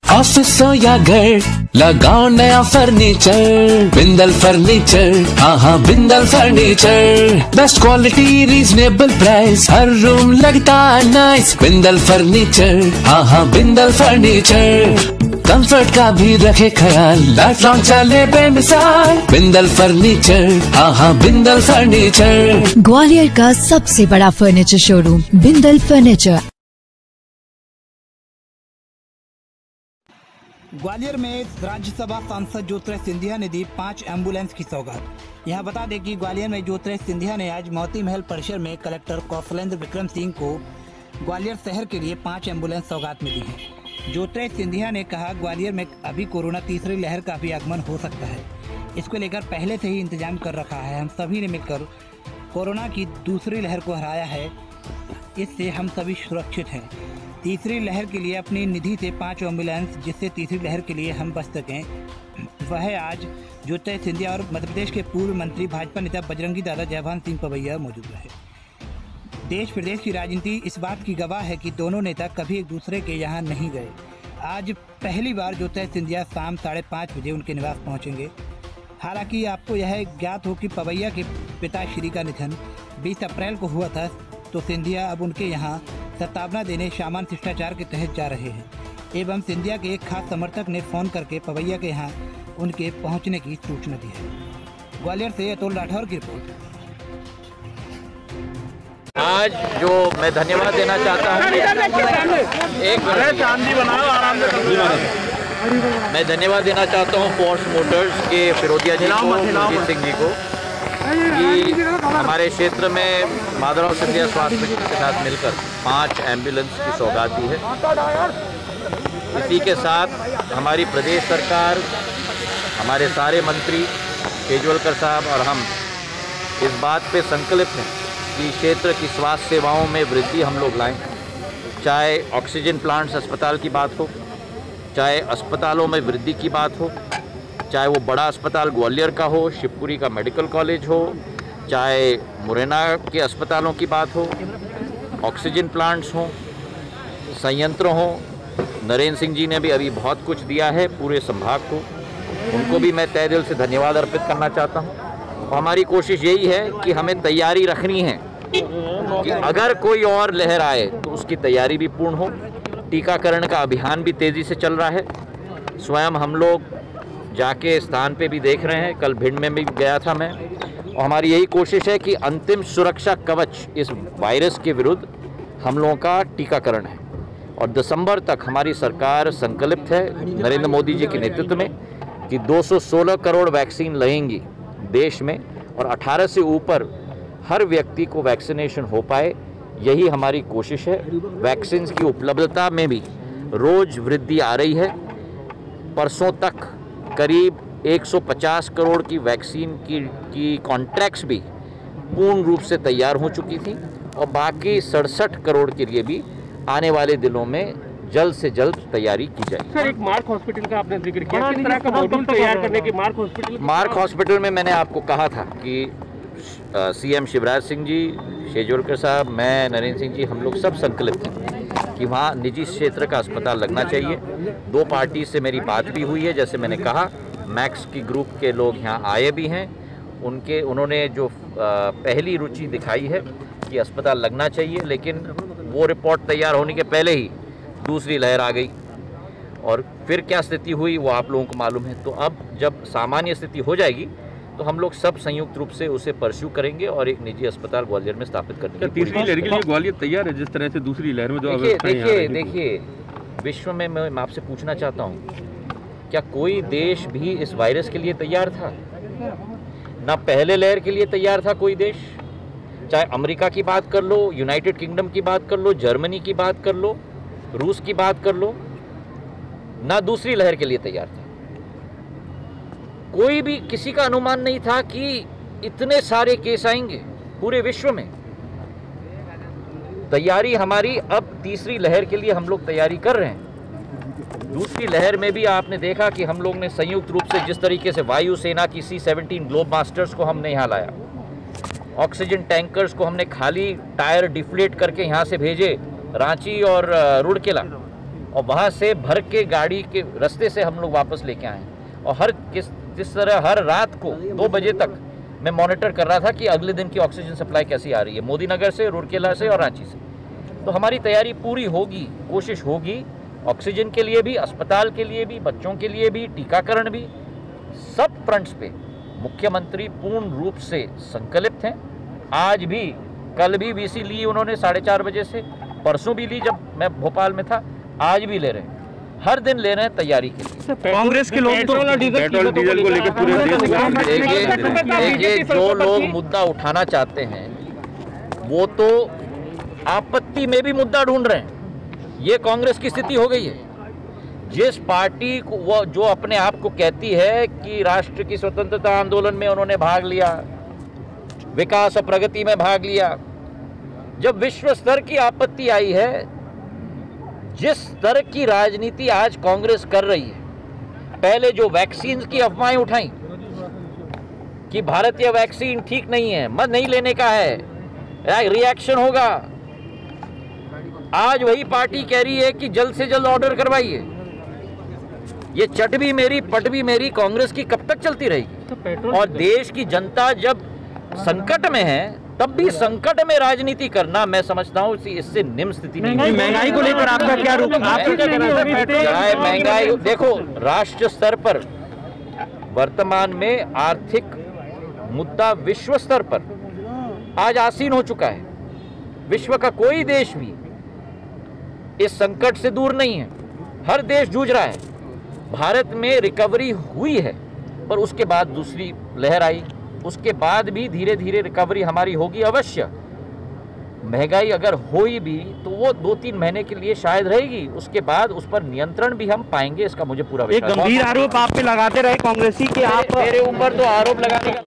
Office हो या घर, लगाओ नया फर्नीचर। बिंदल फर्नीचर, हाँ Bindal furniture. Best quality, reasonable price, हर रूम लगता है नाइस। बिंदल फर्नीचर, हाँ बिंदल फर्नीचर। कंफर्ट का भी रखे ख्याल, लाइफ लॉन्ग चले बेमिसाल। बिंदल फर्नीचर, हाँ बिंदल फर्नीचर। ग्वालियर का सबसे बड़ा furniture showroom Bindal furniture. Gwalior में राज्यसभा सांसद ज्योतिरादित्य सिंधिया ने दी 5 एम्बुलेंस की सौगात। यहाँ बता दें कि ग्वालियर में ज्योतिरादित्य सिंधिया ने आज मोती महल परिसर में कलेक्टर कौशलेंद्र विक्रम सिंह को ग्वालियर शहर के लिए 5 एम्बुलेंस सौगात में दी है। ज्योतिरादित्य सिंधिया ने कहा, ग्वालियर में अभी कोरोना तीसरी लहर का भी आगमन हो सकता है। इसको लेकर पहले से ही इंतजाम कर रखा है। हम सभी ने मिलकर कोरोना की दूसरी लहर को हराया है, इससे हम सभी सुरक्षित हैं। तीसरी लहर के लिए अपनी निधि से 5 एम्बुलेंस, जिससे तीसरी लहर के लिए हम बच सकें, वह आज ज्योतिरादित्य सिंधिया और मध्य प्रदेश के पूर्व मंत्री भाजपा नेता बजरंगी दादा जयभान सिंह पवैया मौजूद रहे। देश प्रदेश की राजनीति इस बात की गवाह है कि दोनों नेता कभी एक दूसरे के यहाँ नहीं गए। आज पहली बार ज्योतिरादित्य सिंधिया शाम 5:30 बजे उनके निवास पहुँचेंगे। हालांकि आपको यह ज्ञात हो कि पवैया के पिताश्री का निधन 20 अप्रैल को हुआ था, तो सिंधिया अब उनके यहाँ सत्तावना देने सामान्य शिष्टाचार के तहत जा रहे हैं। एवं सिंधिया के एक खास समर्थक ने फोन करके पवैया के यहाँ उनके पहुँचने की सूचना दी है। ग्वालियर से अतुल राठौर की रिपोर्ट। आज जो मैं धन्यवाद देना चाहता हूँ, मैं धन्यवाद देना चाहता हूँ फोर्स मोटर्स के फिरोदिया जी को, सुरजीत सिंह जी को, कि हमारे क्षेत्र में माधवराव सिंधिया स्वास्थ्य मित्र के साथ मिलकर 5 एम्बुलेंस की सौगात दी है। इसी के साथ हमारी प्रदेश सरकार, हमारे सारे मंत्री केजरीवाल साहब और हम इस बात पे संकल्पित हैं कि क्षेत्र की स्वास्थ्य सेवाओं में वृद्धि हम लोग लाएं। चाहे ऑक्सीजन प्लांट्स अस्पताल की बात हो, चाहे अस्पतालों में वृद्धि की बात हो, चाहे वो बड़ा अस्पताल ग्वालियर का हो, शिवपुरी का मेडिकल कॉलेज हो, चाहे मुरैना के अस्पतालों की बात हो, ऑक्सीजन प्लांट्स हों, संयंत्र हों। नरेंद्र सिंह जी ने भी अभी बहुत कुछ दिया है पूरे संभाग को, उनको भी मैं तहे दिल से धन्यवाद अर्पित करना चाहता हूँ। और हमारी कोशिश यही है कि हमें तैयारी रखनी है कि अगर कोई और लहर आए तो उसकी तैयारी भी पूर्ण हो। टीकाकरण का अभियान भी तेज़ी से चल रहा है। स्वयं हम लोग जाके स्थान पे भी देख रहे हैं, कल भिंड में भी गया था मैं, और हमारी यही कोशिश है कि अंतिम सुरक्षा कवच इस वायरस के विरुद्ध हम लोगों का टीकाकरण है। और दिसंबर तक हमारी सरकार संकल्पित है नरेंद्र मोदी जी के नेतृत्व में कि 216 करोड़ वैक्सीन लगेंगी देश में, और 18 से ऊपर हर व्यक्ति को वैक्सीनेशन हो पाए, यही हमारी कोशिश है। वैक्सीन की उपलब्धता में भी रोज़ वृद्धि आ रही है। परसों तक करीब 150 करोड़ की वैक्सीन की कॉन्ट्रैक्ट्स भी पूर्ण रूप से तैयार हो चुकी थी, और बाकी 67 करोड़ के लिए भी आने वाले दिनों में जल्द से जल्द तैयारी की जाएगी। सर, एक मार्क हॉस्पिटल का आपने जिक्र किया, किस तरह का मॉड्यूल तैयार करने की मार्क हॉस्पिटल में मैंने आपको कहा था कि सीएम शिवराज सिंह जी, शेजवलकर साहब, मैं, नरेंद्र सिंह जी, हम लोग सब संकल्पित हैं कि वहाँ निजी क्षेत्र का अस्पताल लगना चाहिए। 2 पार्टी से मेरी बात भी हुई है, जैसे मैंने कहा मैक्स की ग्रुप के लोग यहाँ आए भी हैं। उन्होंने जो पहली रुचि दिखाई है कि अस्पताल लगना चाहिए, लेकिन वो रिपोर्ट तैयार होने के पहले ही दूसरी लहर आ गई, और फिर क्या स्थिति हुई वो आप लोगों को मालूम है। तो अब जब सामान्य स्थिति हो जाएगी तो हम लोग सब संयुक्त रूप से उसे परस्यू करेंगे और एक निजी अस्पताल ग्वालियर में स्थापित करने की तीसरी लहर के लिए ग्वालियर तैयार है, जिस तरह से दूसरी लहर में जो देखिए विश्व में मैं आपसे पूछना चाहता हूँ, क्या कोई देश भी इस वायरस के लिए तैयार था? ना पहले लहर के लिए तैयार था कोई देश। चाहे अमेरिका की बात कर लो, यूनाइटेड किंगडम की बात कर लो, जर्मनी की बात कर लो, रूस की बात कर लो, ना दूसरी लहर के लिए तैयार था। कोई भी, किसी का अनुमान नहीं था कि इतने सारे केस आएंगे पूरे विश्व में। तैयारी हमारी अब तीसरी लहर के लिए हम लोग तैयारी कर रहे हैं। दूसरी लहर में भी आपने देखा कि हम लोग ने संयुक्त रूप से जिस तरीके से वायुसेना की C-17 ग्लोब मास्टर्स को हमने यहाँ लाया, ऑक्सीजन टैंकर्स को हमने खाली टायर डिफ्लेट करके यहाँ से भेजे रांची और रूरकेला, और वहाँ से भर के गाड़ी के रास्ते से हम लोग वापस लेके आए। और जिस तरह हर रात को 2 बजे तक मैं मॉनिटर कर रहा था कि अगले दिन की ऑक्सीजन सप्लाई कैसी आ रही है, मोदी नगर से, रूरकेला से और रांची से। तो हमारी तैयारी पूरी होगी, कोशिश होगी ऑक्सीजन के लिए भी, अस्पताल के लिए भी, बच्चों के लिए भी, टीकाकरण भी, सब फ्रंट्स पे मुख्यमंत्री पूर्ण रूप से संकल्पित हैं। आज भी, कल भी वीसी ली उन्होंने 4:30 बजे से, परसों भी ली जब मैं भोपाल में था, आज भी ले रहे हैं, हर दिन ले रहे हैं तैयारी के लिए। कांग्रेस के लोग पेट्रोल और डीजल को लेकर पूरे देखिए, जो लोग मुद्दा उठाना चाहते हैं वो तो आपत्ति में भी मुद्दा ढूंढ रहे हैं। ये कांग्रेस की स्थिति हो गई है। जिस पार्टी को वो जो अपने आप को कहती है कि राष्ट्र की स्वतंत्रता आंदोलन में उन्होंने भाग लिया, विकास और प्रगति में भाग लिया, जब विश्व स्तर की आपत्ति आई है, जिस स्तर की राजनीति आज कांग्रेस कर रही है, पहले जो वैक्सीन की अफवाहें उठाई कि भारतीय वैक्सीन ठीक नहीं है, मत नहीं लेने का है, रिएक्शन होगा, आज वही पार्टी कह रही है कि जल्द से जल्द ऑर्डर करवाइए। ये चट भी मेरी पट भी मेरी कांग्रेस की कब तक चलती रहेगी? और देश की जनता जब संकट में है तब भी संकट में राजनीति करना, मैं समझता हूँ इससे निम्न स्थिति नहीं है। महंगाई को लेकर आपका क्या रुख? महंगाई देखो, राष्ट्र स्तर पर वर्तमान में आर्थिक मुद्दा विश्व स्तर पर आज आसीन हो चुका है। विश्व का कोई देश भी इस संकट से दूर नहीं है, हर देश जूझ रहा है। भारत में रिकवरी हुई है, पर उसके बाद दूसरी लहर आई, उसके बाद भी धीरे धीरे रिकवरी हमारी होगी अवश्य। महंगाई अगर होई भी तो वो 2-3 महीने के लिए शायद रहेगी, उसके बाद उस पर नियंत्रण भी हम पाएंगे, इसका मुझे पूरा विश्वास है। एक गंभीर आरोप आप पे लगाते रहे कांग्रेसी के, आप मेरे ऊपर तो आरोप लगाने का